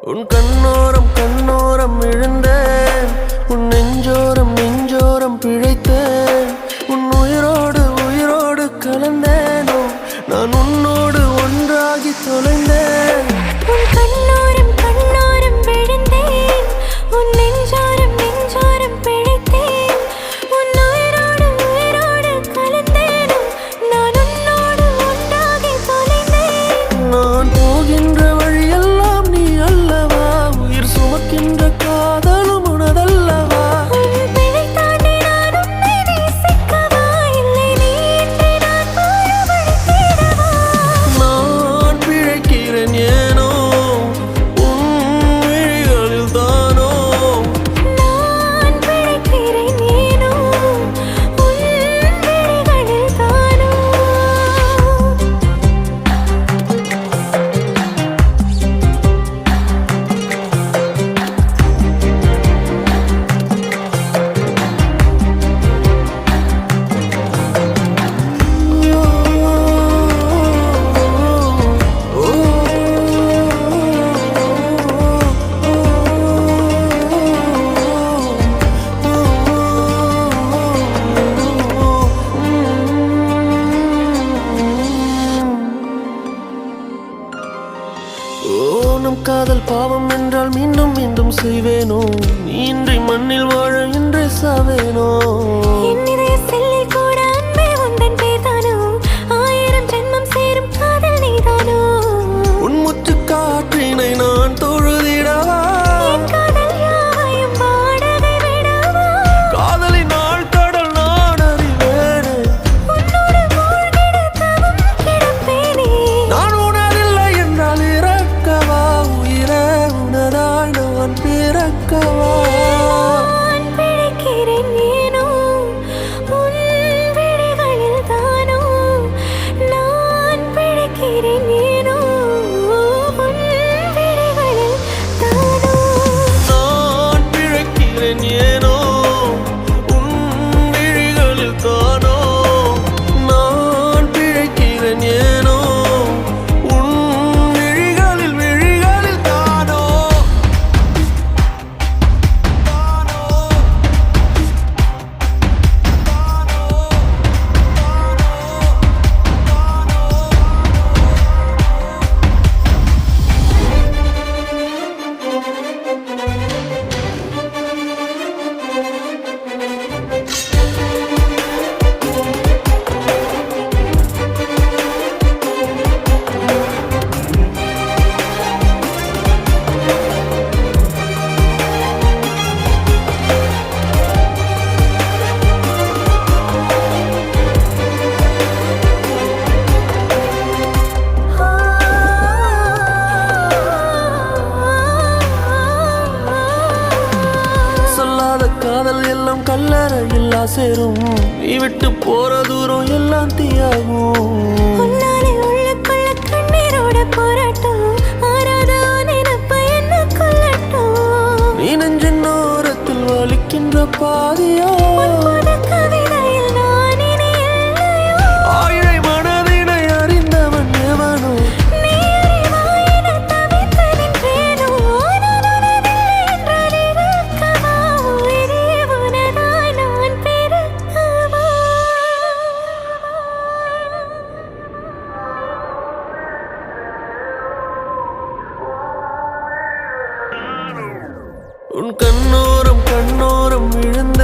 உன் கண்ணோரம் கண்ணோரம் விழுந்தேன், உன் நெஞ்சோரம் நெஞ்சோரம் பிழைத்தேன், உன் உயிரோடு உயிரோடு கலந்தேனோ நான் உன்னோடு ஒன்றாகி தொலைந்தேன். உன் கண்ணோரம் கண்ணோரம் விழுந்தேன், உன் நெஞ்சோரம் நெஞ்சோரம் பிழைத்தேன், உன் உயிரோடு உயிரோடு கலந்தேனோ நான் உன்னோடு ஒன்றாகி தொலைந்தேன். நான் போகின்ற வழியெல்லாம் நீ அல்லவா, உயிர் சுமக்கின்ற காதலும் உனதல்லவா. உன் பிழை தாண்டி நான் உன்னை நேசிக்கவா, இல்லை நீ இன்றி நான் வாழ வழி தேடவா. நான் பிழைக்கிறேன் ஏனோ உன் விழிகளில் தானோ. நான் பிழைக்கிறேன் ஏனோ உன் விழிகளில் தானோ. நம் காதல் பாவம் என்றால் மீண்டும் மீண்டும் செய்வேனோ, நீ இன்றி மண்ணில் வாழ இன்றே சாவேனோ. என் இதய செல்லில் கூட அன்பே உந்தன் பேர்தானோ, 1000 ஜென்மம் சேரும் காதல் நீதானோ. உன் முத்து காற்றினை நான் தொழுதிடவா, என் காதல் யாவையும் வாடகை விடவா. காதலின் ஆழ்கடல் நான் அறிவேனே, உன்னோடு மூழ்கிட தவம் கிடப்பேனே. நான் உணரில்லை என்றால் இறக்கவா, உயிரே உனதாய் நான் பிறக்கவா. நான் பிழைக்கிறேன் ஏனோ உன் விழிகளில் தானோ, நான் பிழைக்கிறேன் ஏனோ உன் விழிகளில் தானோ. நான் பிழைக்கிறேன் ஏனோ உன் விழிகளில் தானோ. நான் பிழைக்கிறேன் ஏனோ உன் விழிகளில் விழிகளில் தானோ. சொல்லாத காதல் எல்லாம் கல்லறையில்லா சேரும், நீ விட்டு போற தூரம் எல்லாம் தீயாகும். உன்னாலே உள்ளுக்குள்ள கண்ணீரோட போராட்டம், ஆறாத நினைப்ப என்ன கொல்லட்டும். நீ நெஞ்சின் ஓரத்தில் வலிக்கின்ற பாதியோ, உன் புது கவிதையில் நான் இனி இல்லையோ. ஆயிழை மனதினை அறிந்தவன் எவனோ. நீ அறிவாய் என தவித்து நின்றேனோ, நான் உனதில்லை என்றால் இருக்கவா, உயிரே உனதாய் நான் பிறக்கவா. உன் கண்ணோரம் கண்ணோரம் விழுந்த